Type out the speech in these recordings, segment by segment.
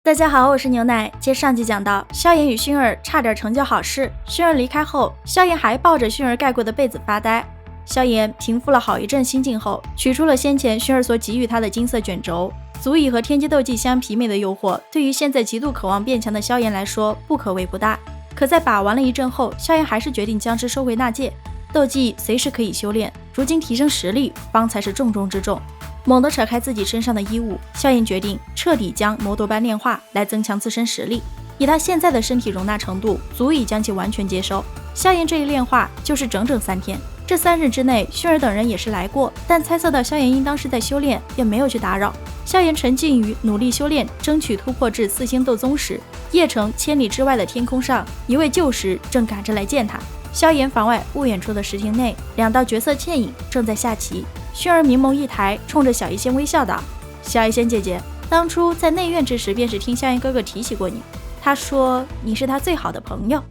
大家好，我是牛奶。接上集讲到，萧炎与薰儿差点成就好事。薰儿离开后，萧炎还抱着薰儿盖过的被子发呆。萧炎平复了好一阵心境后，取出了先前薰儿所给予他的金色卷轴，足以和天机斗技相媲美的诱惑，对于现在极度渴望变强的萧炎来说，不可谓不大。可在把玩了一阵后，萧炎还是决定将之收回纳戒。斗技随时可以修炼，如今提升实力方才是重中之重。猛地扯开自己身上的衣物，萧炎决定彻底将魔斗班炼化，来增强自身实力。以他现在的身体容纳程度，足以将其完全接收。萧炎这一炼化就是整整3天。这3日之内，薰儿等人也是来过，但猜测到萧炎应当是在修炼，也没有去打扰。萧炎沉浸于努力修炼，争取突破至4星斗宗时，邺城千里之外的天空上，一位旧识正赶着来见他。萧炎房外不远处的石亭内，2道绝色倩影正在下棋。薰儿明眸一抬，冲着小医仙微笑道：“小医仙姐姐，当初在内院之时，便是听萧炎哥哥提起过你。他说你是他最好的朋友。”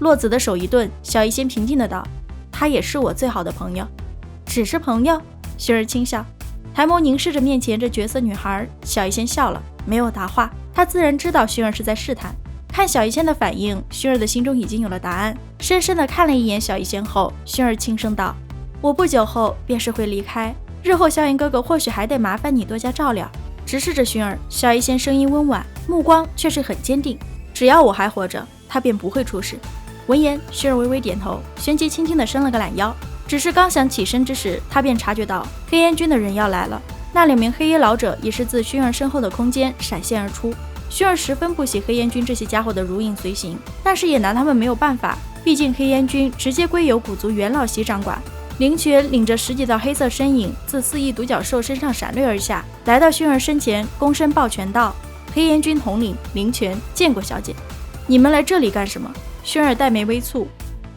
洛子的手一顿，小医仙平静的道：“他也是我最好的朋友。”只是朋友？薰儿轻笑，抬眸凝视着面前这绝色女孩。小医仙笑了，没有答话。他自然知道薰儿是在试探。看小医仙的反应，薰儿的心中已经有了答案。深深的看了一眼小医仙后，薰儿轻声道：“我不久后便是会离开，日后萧炎哥哥或许还得麻烦你多加照料。”直视着薰儿，小医仙声音温婉，目光却是很坚定。只要我还活着，他便不会出事。闻言，薰儿微微点头，旋即轻轻地伸了个懒腰。只是刚想起身之时，他便察觉到黑烟军的人要来了。那2名黑衣老者也是自薰儿身后的空间闪现而出。薰儿十分不喜黑烟军这些家伙的如影随形，但是也拿他们没有办法，毕竟黑烟军直接归由古族元老席掌管。灵泉领着10几道黑色身影自4翼独角兽身上闪掠而下，来到薰儿身前，躬身抱拳道：“黑烟军统领灵泉见过小姐。你们来这里干什么？”薰儿黛眉微蹙，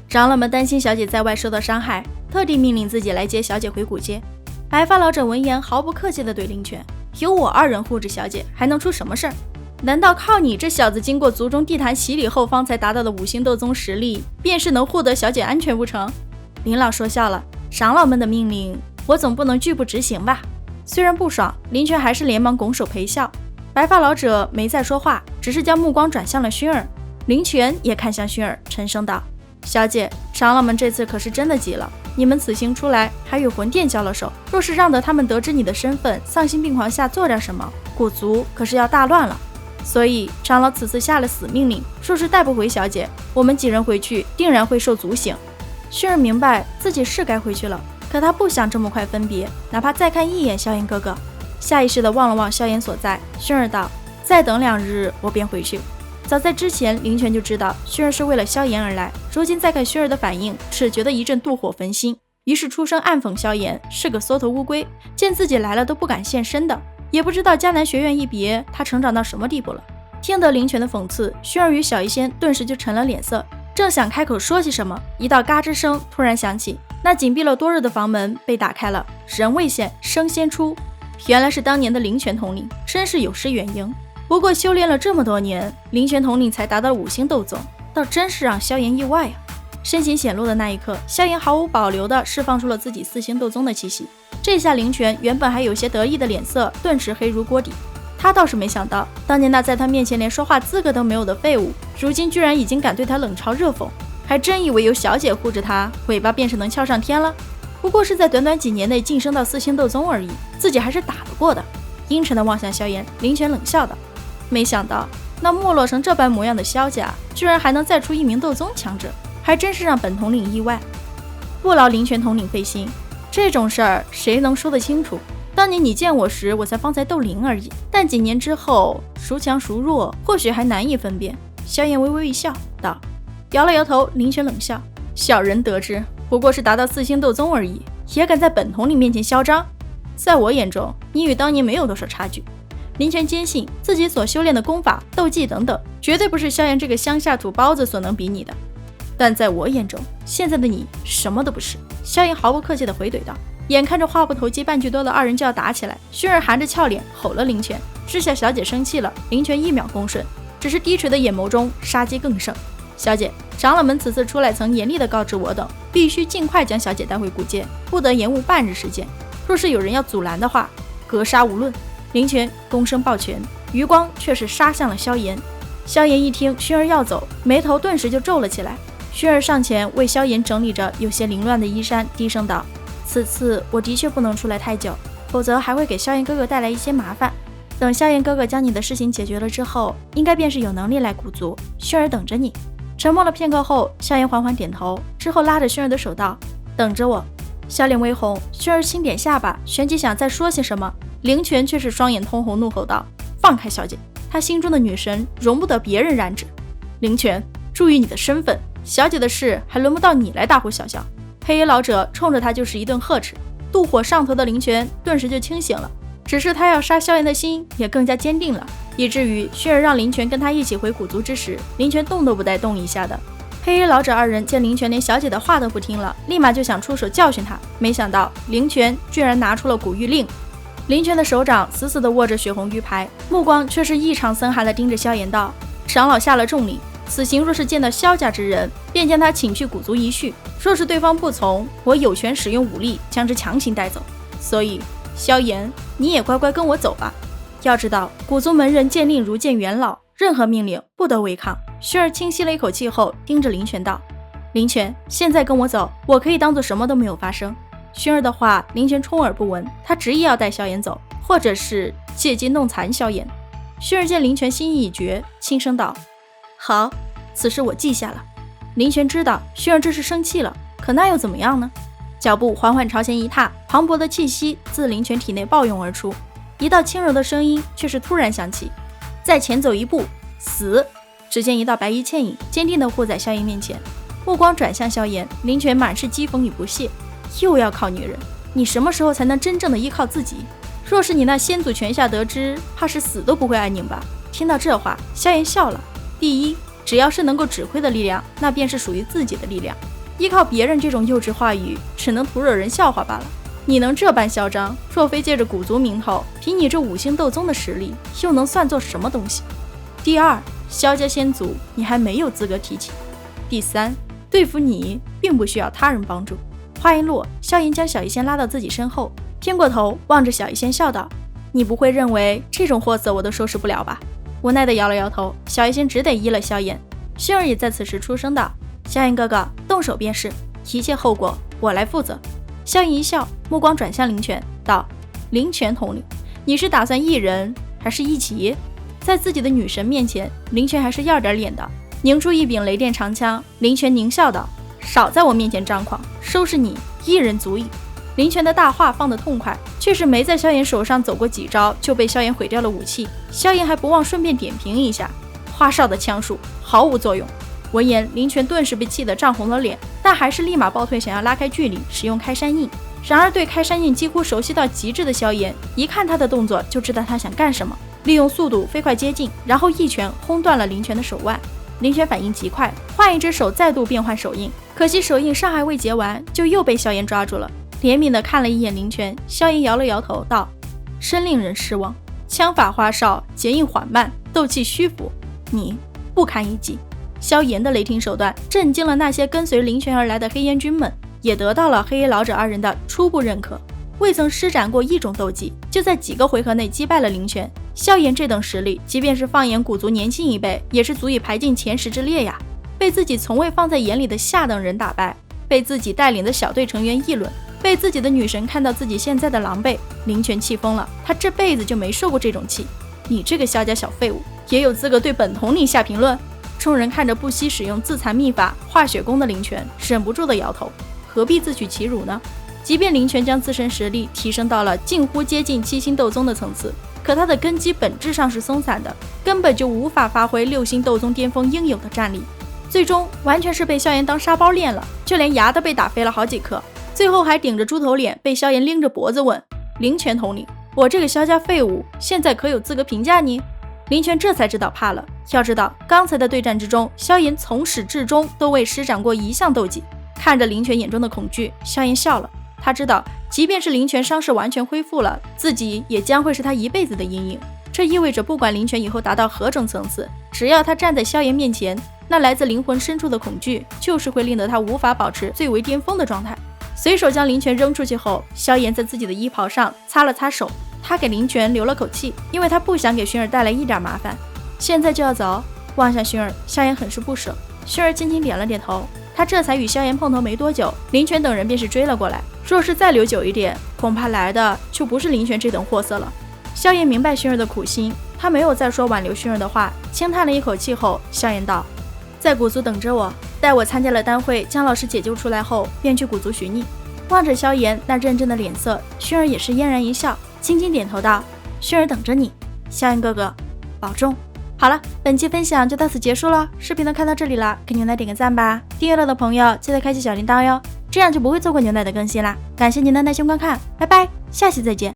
长老们担心小姐在外受到伤害，特地命令自己来接小姐回古街。白发老者闻言毫不客气地对灵泉：“有我2人护着小姐，还能出什么事儿？难道靠你这小子经过族中地坛洗礼后方才达到的5星斗宗实力，便是能获得小姐安全不成？”林老说笑了：“长老们的命令，我总不能拒不执行吧？”虽然不爽，林泉还是连忙拱手陪笑。白发老者没再说话，只是将目光转向了薰儿。林泉也看向薰儿，沉声道：“小姐，长老们这次可是真的急了。你们此行出来，还与魂殿交了手，若是让得他们得知你的身份，丧心病狂下做点什么，古族可是要大乱了。所以长老此次下了死命令，说是带不回小姐，我们几人回去定然会受族刑。”薰儿明白自己是该回去了，可他不想这么快分别，哪怕再看一眼萧炎哥哥。下意识地望了望萧炎所在，薰儿道：“再等2日，我便回去。”早在之前，林泉就知道薰儿是为了萧炎而来，如今再看薰儿的反应，只觉得一阵妒火焚心，于是出声暗讽萧炎是个缩头乌龟，见自己来了都不敢现身的。也不知道迦南学院一别，他成长到什么地步了。听得林泉的讽刺，薰儿与小医仙顿时就沉了脸色，正想开口说些什么，一道嘎吱声突然响起，那紧闭了多日的房门被打开了，人未现，声先出。原来是当年的灵泉统领，真是有失远迎。不过修炼了这么多年，灵泉统领才达到5星斗宗，倒真是让萧炎意外啊。身形显露的那一刻，萧炎毫无保留地释放出了自己4星斗宗的气息。这下灵泉原本还有些得意的脸色顿时黑如锅底。他倒是没想到，当年那在他面前连说话资格都没有的废物，如今居然已经敢对他冷嘲热讽，还真以为有小姐护着他，尾巴便是能翘上天了。不过是在短短几年内晋升到4星斗宗而已，自己还是打得过的。阴沉地望向萧炎，灵泉冷笑道：“没想到那没落成这般模样的萧家，居然还能再出1名斗宗强者，还真是让本统领意外。不劳灵泉统领费心，这种事儿谁能说得清楚？当年你见我时，我才方才斗灵而已，但几年之后，孰强孰弱，或许还难以分辨。”萧炎微微一笑道，摇了摇头。灵泉冷笑：“小人得知，不过是达到4星斗宗而已，也敢在本统领面前嚣张？在我眼中，你与当年没有多少差距。”林泉坚信自己所修炼的功法、斗技等等，绝对不是萧炎这个乡下土包子所能比拟的。但在我眼中，现在的你什么都不是。萧炎毫不客气地回怼道。眼看着话不投机半句多的2人就要打起来，薰儿含着俏脸吼了灵泉，知晓小姐生气了。灵泉1秒恭顺，只是低垂的眼眸中杀机更盛。小姐，长老们此次出来曾严厉地告知我等，必须尽快将小姐带回古界，不得延误半日时间。若是有人要阻拦的话，格杀无论。灵泉躬身抱拳，余光却是杀向了萧炎。萧炎一听薰儿要走，眉头顿时就皱了起来。薰儿上前为萧炎整理着有些凌乱的衣衫，低声道：“此次我的确不能出来太久，否则还会给萧炎哥哥带来一些麻烦。等萧炎哥哥将你的事情解决了之后，应该便是有能力来古族，薰儿等着你。”沉默了片刻后，萧炎缓缓点头，之后拉着薰儿的手道：“等着我。”笑脸微红，薰儿轻点下巴，旋即想再说些什么，灵泉却是双眼通红，怒吼道：“放开小姐！她心中的女神容不得别人染指。灵泉，注意你的身份，小姐的事还轮不到你来大呼小叫。”黑衣老者冲着他就是一顿呵斥，妒火上头的灵泉顿时就清醒了，只是他要杀萧炎的心也更加坚定了，以至于薰儿让灵泉跟他一起回古族之时，灵泉动都不带动一下的。黑衣老者二人见灵泉连小姐的话都不听了，立马就想出手教训他，没想到灵泉居然拿出了古玉令。灵泉的手掌死死地握着血红玉牌，目光却是异常森寒地盯着萧炎道：“长老下了重令，此行若是见到萧家之人，便将他请去古族一叙，若是对方不从，我有权使用武力将之强行带走。所以萧炎，你也乖乖跟我走吧。要知道古族门人见令如见元老，任何命令不得违抗。”薰儿轻吸了一口气后，盯着灵泉道：“灵泉，现在跟我走，我可以当做什么都没有发生。”薰儿的话，灵泉充耳不闻，他执意要带萧炎走，或者是借机弄残萧炎。薰儿见灵泉心意已决，轻声道：“好，此事我记下了。”灵泉知道薰儿这是生气了，可那又怎么样呢？脚步缓缓朝前一踏，磅礴的气息自灵泉体内暴涌而出，一道轻柔的声音却是突然响起：“再前走一步，死！”只见一道白衣倩影坚定地护在萧炎面前，目光转向萧炎，灵泉满是讥讽与不屑：“又要靠女人，你什么时候才能真正的依靠自己？若是你那先祖泉下得知，怕是死都不会安宁吧？”听到这话，萧炎笑了：“第一，只要是能够指挥的力量，那便是属于自己的力量。依靠别人这种幼稚话语，只能徒惹人笑话罢了。你能这般嚣张，若非借着古族名头，凭你这5星斗宗的实力，又能算作什么东西？第二，萧家先祖你还没有资格提起。第三，对付你并不需要他人帮助。”话音落，萧炎将小医仙拉到自己身后，偏过头望着小医仙笑道：“你不会认为这种货色我都收拾不了吧？”无奈地摇了摇头，小医仙只得依了萧炎。薰儿也在此时出声道：“萧炎哥哥，动手便是，一切后果我来负责。”萧炎一笑，目光转向灵泉道：“灵泉统领，你是打算一人还是一起？”在自己的女神面前，灵泉还是要点脸的，拧出一柄雷电长枪。灵泉狞笑道：“少在我面前张狂，收拾你一人足矣。”灵泉的大话放得痛快，却是没在萧炎手上走过几招就被萧炎毁掉了武器。萧炎还不忘顺便点评一下：“花哨的枪术毫无作用。”闻言，灵泉顿时被气得涨红了脸，但还是立马抱腿想要拉开距离，使用开山印。然而对开山印几乎熟悉到极致的萧炎，一看他的动作就知道他想干什么，利用速度飞快接近，然后一拳轰断了灵泉的手腕。灵泉反应极快，换一只手再度变换手印，可惜手印尚还未结完，就又被萧炎抓住了。怜悯地看了一眼灵泉，萧炎摇了摇头道：“真令人失望，枪法花哨，结印缓慢，斗气虚浮，你不堪一击。”萧炎的雷霆手段震惊了那些跟随灵泉而来的黑烟军们，也得到了黑衣老者二人的初步认可。未曾施展过一种斗技，就在几个回合内击败了灵泉。萧炎这等实力，即便是放眼古族年轻一辈，也是足以排进前10之列呀。被自己从未放在眼里的下等人打败，被自己带领的小队成员议论，被自己的女神看到自己现在的狼狈，灵泉气疯了。他这辈子就没受过这种气。你这个萧家小废物，也有资格对本统领下评论？众人看着不惜使用自残秘法化血功的灵泉，忍不住的摇头，何必自取其辱呢？即便灵泉将自身实力提升到了近乎接近7星斗宗的层次，可他的根基本质上是松散的，根本就无法发挥6星斗宗巅峰应有的战力，最终完全是被萧炎当沙包练了，就连牙都被打飞了好几颗，最后还顶着猪头脸被萧炎拎着脖子问：“灵泉统领，我这个萧家废物现在可有资格评价你？”灵泉这才知道怕了。要知道刚才的对战之中，萧炎从始至终都未施展过一项斗技。看着灵泉眼中的恐惧，萧炎笑了。他知道即便是灵泉伤势完全恢复了，自己也将会是他一辈子的阴影。这意味着不管灵泉以后达到何种层次，只要他站在萧炎面前，那来自灵魂深处的恐惧就是会令得他无法保持最为巅峰的状态。随手将灵泉扔出去后，萧炎在自己的衣袍上擦了擦手，他给林泉留了口气，因为他不想给薰儿带来一点麻烦。现在就要走？望向薰儿，萧炎很是不舍。薰儿轻轻点了点头，他这才与萧炎碰头没多久，林泉等人便是追了过来。若是再留久一点，恐怕来的就不是林泉这等货色了。萧炎明白薰儿的苦心，他没有再说挽留薰儿的话，轻叹了一口气后，萧炎道：“在古族等着我，待我参加了丹会，将老师解救出来后，便去古族寻你。”望着萧炎那认真的脸色，薰儿也是嫣然一笑，轻轻点头道：“薰儿等着你，萧炎哥哥，保重。”好了，本期分享就到此结束了。视频都看到这里了，给牛奶点个赞吧。订阅了的朋友记得开启小铃铛哟，这样就不会错过牛奶的更新啦。感谢您的耐心观看，拜拜，下期再见。